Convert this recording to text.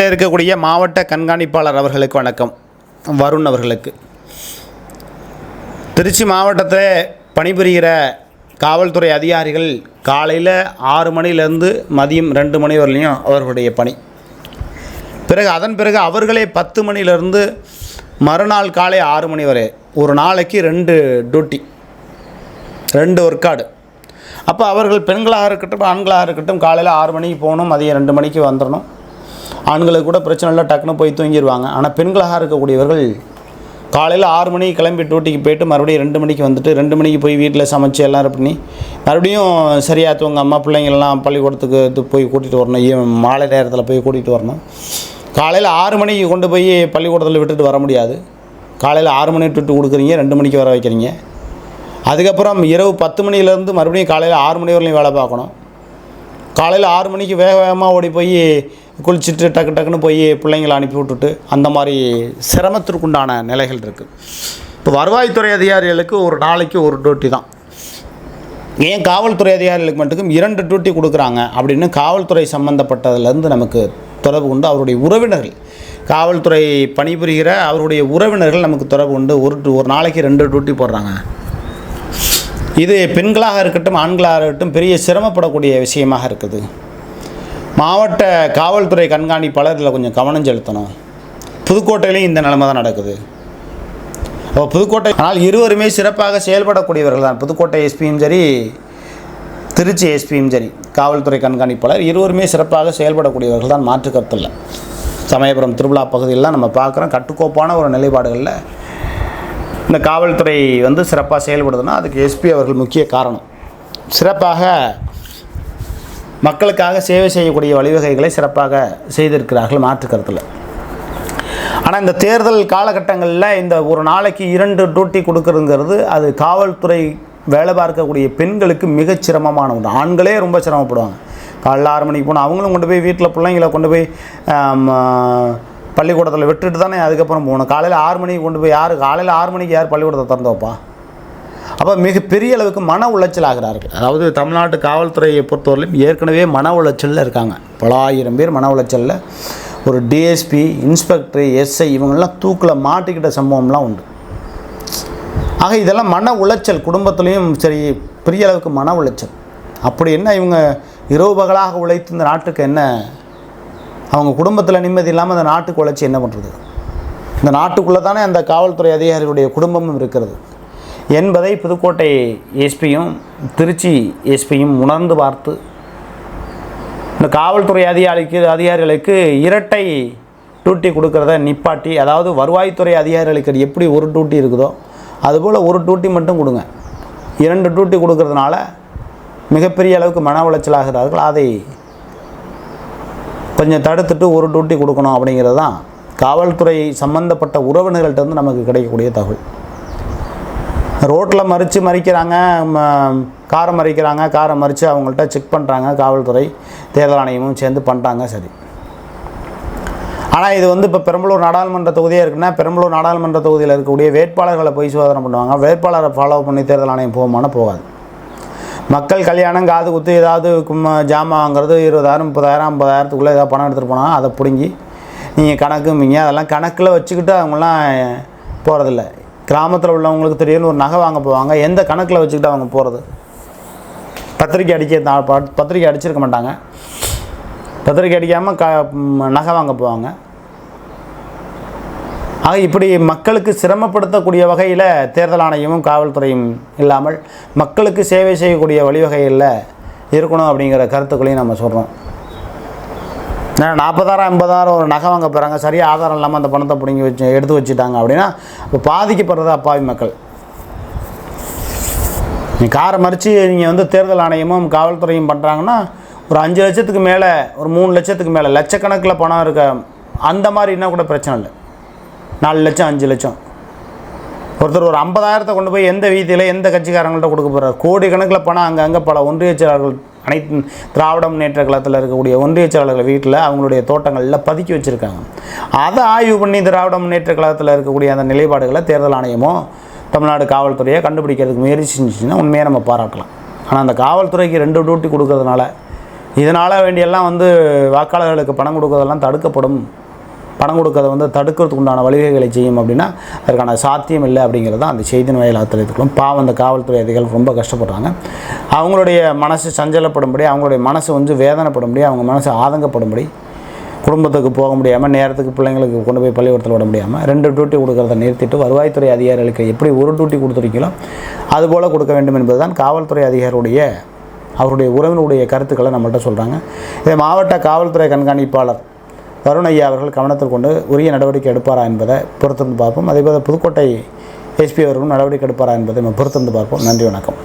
இருக்கக்கூடிய மாவட்ட கண்காணிப்பாளர் அவர்களுக்கு வணக்கம். வருண் அவர்களுக்கு திருச்சி மாவட்டத்தில் பணிபுரிகிற காவல்துறை அதிகாரிகள் காலையில் 6 மணிலேருந்து மதியம் 2 மணி வரலையும் அவர்களுடைய பணி. அதன் பிறகு அவர்களே 10 மணிலேருந்து மறுநாள் காலை 6 மணி வரை ஒரு நாளைக்கு 2 டியூட்டி, 2 ஒர்க்காடு. அப்போ அவர்கள் பெண்களாக இருக்கட்டும் ஆண்களாக இருக்கட்டும் காலையில் 6 மணிக்கு போகணும், மதியம் 2 மணிக்கு வந்துடணும். ஆண்களுக்கு கூட பிரச்சனை இல்லை, டக்குன்னு போய் தூங்கிடுவாங்க. ஆனால் பெண்களாக இருக்கக்கூடியவர்கள் காலையில் 6 மணிக்கு கிளம்பி டியூட்டிக்கு போய்ட்டு மறுபடியும் 2 மணிக்கு வந்துட்டு 2 மணிக்கு போய் வீட்டில் சமைச்சு எல்லாம் பண்ணி மறுபடியும் சரியாக தூங்க அம்மா பிள்ளைங்கள்லாம் பள்ளிக்கூடத்துக்கு போய் கூட்டிகிட்டு வரணும். மாலை நேரத்தில் போய் கூட்டிகிட்டு வரணும். காலையில் 6 மணிக்கு கொண்டு போய் பள்ளிக்கூடத்தில் விட்டுட்டு வர முடியாது. காலையில் 6 மணி டியூட்டி கொடுக்குறீங்க, 2 மணிக்கு வர வைக்கிறீங்க. அதுக்கப்புறம் இரவு 10 மணிலேருந்து மறுபடியும் காலையில் 6 மணி வரலையும் வேலை பார்க்கணும். காலையில் 6 மணிக்கு வேகமாக ஓடி போய் குளிச்சுட்டு டக்குன்னு போய் பிள்ளைங்களை அனுப்பி விட்டுட்டு அந்த மாதிரி சிரமத்திற்குண்டான நிலைகள் இருக்குது. இப்போ வருவாய்த்துறை அதிகாரிகளுக்கு ஒரு நாளைக்கு ஒரு டியூட்டி தான். ஏன் காவல்துறை அதிகாரிகளுக்கு மட்டும் 2 டியூட்டி கொடுக்குறாங்க அப்படின்னு காவல்துறை சம்மந்தப்பட்டதுலேருந்து நமக்கு தொடர்பு கொண்டு அவருடைய உறவினர்கள், காவல்துறை பணிபுரிகிற அவருடைய உறவினர்கள் நமக்கு தொடர்பு கொண்டு ஒரு நாளைக்கு 2 டியூட்டி போடுறாங்க. இது பெண்களாக இருக்கட்டும் ஆண்களாக இருக்கட்டும் பெரிய சிரமப்படக்கூடிய விஷயமாக இருக்குது. மாவட்ட காவல்துறை கண்காணிப்பாளர் இதில் கொஞ்சம் கவனம் செலுத்தணும். புதுக்கோட்டையிலையும் இந்த நிலைமை தான் நடக்குது. அப்போ புதுக்கோட்டை ஆனால் இருவருமே சிறப்பாக செயல்படக்கூடியவர்கள் தான். புதுக்கோட்டை எஸ்பியும் சரி, திருச்சி எஸ்பியும் சரி, காவல்துறை கண்காணிப்பாளர் இருவருமே சிறப்பாக செயல்படக்கூடியவர்கள் தான், மாற்று கருத்தில். சமயபுரம் திருவிழா பகுதியெல்லாம் நம்ம பார்க்குறோம். கட்டுக்கோப்பான ஒரு நிலைப்பாடுகளில் இந்த காவல்துறை சிறப்பாக செயல்படுதுன்னா அதுக்கு எஸ்பி அவர்கள் முக்கிய காரணம். சிறப்பாக மக்களுக்காக சேவை செய்யக்கூடிய வழிவகைகளை சிறப்பாக செய்திருக்கிறார்கள், மாற்று கருத்தில். ஆனால் இந்த தேர்தல் காலகட்டங்களில் இந்த ஒரு நாளைக்கு 2 டியூட்டி கொடுக்குறதுங்கிறது அது காவல்துறை வேலை பார்க்கக்கூடிய பெண்களுக்கு மிகச் சிரமமான ஒன்று. ஆண்களே ரொம்ப சிரமப்படுவாங்க. காலையில் 6 மணிக்கு போனால் அவங்களும் கொண்டு போய் வீட்டில் பிள்ளைங்களை கொண்டு போய் பள்ளிக்கூடத்தில் விட்டுட்டு தானே அதுக்கப்புறம் போகணும். காலையில் 6 மணிக்கு கொண்டு போய் காலையில் 6 மணிக்கு யார் பள்ளிக்கூடத்தை திறந்து வைப்பா? அப்போ மிகப்பெரிய அளவுக்கு மன உளைச்சல் ஆகிறார்கள். அதாவது தமிழ்நாட்டு காவல்துறையை பொறுத்தவரையிலும் ஏற்கனவே மன உளைச்சலில் இருக்காங்க. பல ஆயிரம் பேர் மன உளைச்சலில். ஒரு டிஎஸ்பி, இன்ஸ்பெக்டர், எஸ்ஐ இவங்கெல்லாம் தூக்கில் மாட்டிக்கிட்ட சம்பவம்லாம் உண்டு. ஆக இதெல்லாம் மன உளைச்சல், குடும்பத்துலேயும் சரி பெரிய அளவுக்கு மன உளைச்சல். அப்படி என்ன இவங்க இரவு பகலாக உழைத்து இந்த நாட்டுக்கு என்ன, அவங்க குடும்பத்தில் நிம்மதி இல்லாமல் அந்த நாட்டுக்கு உழைச்சி என்ன பண்ணுறது? இந்த நாட்டுக்குள்ளே தானே அந்த காவல்துறை அதிகாரிகளுடைய குடும்பமும் இருக்கிறது என்பதை புதுக்கோட்டை எஸ்பியும் திருச்சி எஸ்பியும் உணர்ந்து பார்த்து இந்த காவல்துறை அதிகாரிகளுக்கு இரட்டை டியூட்டி கொடுக்கறத நிப்பாட்டி, அதாவது வருவாய்த்துறை அதிகாரிகளுக்கு எப்படி ஒரு டியூட்டி இருக்குதோ அதுபோல் ஒரு டியூட்டி மட்டும் கொடுங்க. 2 டியூட்டி கொடுக்கறதுனால மிகப்பெரிய அளவுக்கு மன உளைச்சலாகிறார்கள். அதை கொஞ்சம் தடுத்துட்டு ஒரு டியூட்டி கொடுக்கணும் அப்படிங்கிறது தான் காவல்துறை சம்மந்தப்பட்ட உறவினர்கள்ட்ட நமக்கு கிடைக்கக்கூடிய தகவல். ரோட்டில் மறிக்கிறாங்க, காரை மறிக்கிறாங்க, காரை மறித்து அவங்கள்ட்ட செக் பண்ணுறாங்க, காவல்துறை தேர்தல் ஆணையமும் சேர்ந்து பண்ணுறாங்க, சரி. ஆனால் இது இப்போ பெரம்பலூர் நாடாளுமன்ற தொகுதியாக இருக்குன்னா பெரம்பலூர் நாடாளுமன்ற தொகுதியில் இருக்கக்கூடிய வேட்பாளர்களை போய் சோதனை பண்ணுவாங்க. வேட்பாளரை ஃபாலோ பண்ணி தேர்தல் ஆணையம் போகுமானா போகாது. மக்கள் கல்யாணம், காது குத்து, ஏதாவது ஜாமான் வாங்குறது 20,000 30,000 50,000த்துக்குள்ளே ஏதாவது பணம் எடுத்துகிட்டு போனால் அதை பிடுங்கி நீங்கள் கணக்கும்பிங்க. அதெல்லாம் கணக்கில் வச்சுக்கிட்டு அவங்களாம் போகிறதில்ல. கிராமத்தில் உள்ளவங்களுக்கு திடீர்னு ஒரு நகை வாங்க போவாங்க, எந்த கணக்கில் வச்சுக்கிட்டு அவங்க போகிறது? பத்திரிக்கை அடிச்சிருக்க மாட்டாங்க. பத்திரிக்கை அடிக்காமல் நகை வாங்க போவாங்க. ஆக இப்படி மக்களுக்கு சிரமப்படுத்தக்கூடிய வகையில் தேர்தல் ஆணையமும் காவல்துறையும் இல்லாமல் மக்களுக்கு சேவை செய்யக்கூடிய வழிவகைகளில் இருக்கணும் அப்படிங்கிற கருத்துக்களையும் நம்ம சொல்கிறோம். 40,000 50,000 ஒரு நகை வாங்க போகிறாங்க, சரியாக ஆதாரம் இல்லாமல் அந்த பணத்தை பிடிங்கி எடுத்து வச்சுட்டாங்க அப்படின்னா இப்போ பாதிக்கப்படுறது அப்பாவி மக்கள். காரை மறித்து நீங்கள் தேர்தல் ஆணையமும் காவல்துறையும் பண்ணுறாங்கன்னா ஒரு 5 லட்சத்துக்கு மேலே, ஒரு 3 லட்சத்துக்கு மேலே, லட்சக்கணக்கில் பணம் இருக்க அந்த மாதிரின்னா கூட பிரச்சனை இல்லை. 4 லட்சம் 5 லட்சம் ஒருத்தர் ஒரு 50,000 கொண்டு போய் எந்த வீதியில் எந்த கட்சிக்காரங்கள்ட்ட கொடுக்க போகிறார்? கோடிக்கணக்கில் பணம் அங்கங்கே பல ஒன்றிய செயலாளர்கள், அனைத்து திராவிட முன்னேற்ற கழகத்தில் இருக்கக்கூடிய ஒன்றிய செயலாளர்கள் வீட்டில் அவங்களுடைய தோட்டங்களில் பதுக்கி வச்சுருக்காங்க. அதை ஆய்வு பண்ணி திராவிட முன்னேற்ற கழகத்தில் இருக்கக்கூடிய அந்த நிலைப்பாடுகளை தேர்தல் ஆணையமோ தமிழ்நாடு காவல்துறையை கண்டுபிடிக்கிறதுக்கு முயற்சி செஞ்சுச்சுன்னா உண்மையாக நம்ம பாராட்டலாம். ஆனால் அந்த காவல்துறைக்கு 2 டியூட்டி கொடுக்கறதுனால இதனால் வேண்டியெல்லாம் வந்து வாக்காளர்களுக்கு பணம் கொடுக்கறதெல்லாம் தடுக்கப்படும், பணம் கொடுக்கறத வந்து தடுக்கிறதுக்கு உண்டான வழிவகைகளை செய்யும் அப்படின்னா அதற்கான சாத்தியம் இல்லை அப்படிங்கிறது தான் அந்த செய்தியின் வாயிலாக தெரிவித்துக்கணும். பாவம் அந்த காவல்துறை அதிகாரிகள் ரொம்ப கஷ்டப்படுறாங்க. அவங்களுடைய மனசு சஞ்சலப்படும்படி, அவங்களுடைய மனசு வந்து வேதனைப்படும்படி, அவங்க மனசு ஆதங்கப்படும்படி, குடும்பத்துக்கு போக முடியாமல், நேரத்துக்கு பிள்ளைங்களுக்கு கொண்டு போய் பள்ளிக்கூடத்தில் விட முடியாமல் 2 டியூட்டி கொடுக்கறத நிறுத்திட்டு வருவாய்த்துறை அதிகாரிகளுக்கு எப்படி 1 டியூட்டி கொடுத்துருக்கீங்களோ அதுபோல் கொடுக்க வேண்டும் என்பது தான் காவல்துறை அதிகாரியுடைய அவருடைய உறவினுடைய கருத்துக்களை நம்மள்கிட்ட சொல்கிறாங்க. இதை மாவட்ட காவல்துறை கண்காணிப்பாளர் வருண் ஐயா அவர்கள் கவனத்தில் கொண்டு உரிய நடவடிக்கை எடுப்பாரா என்பதை பொறுத்திருந்து பார்ப்போம். அதேபோல் புதுக்கோட்டை எஸ்பி அவர்களும் நடவடிக்கை எடுப்பாரா என்பதை நம்ம பொறுத்திருந்து பார்ப்போம். நன்றி, வணக்கம்.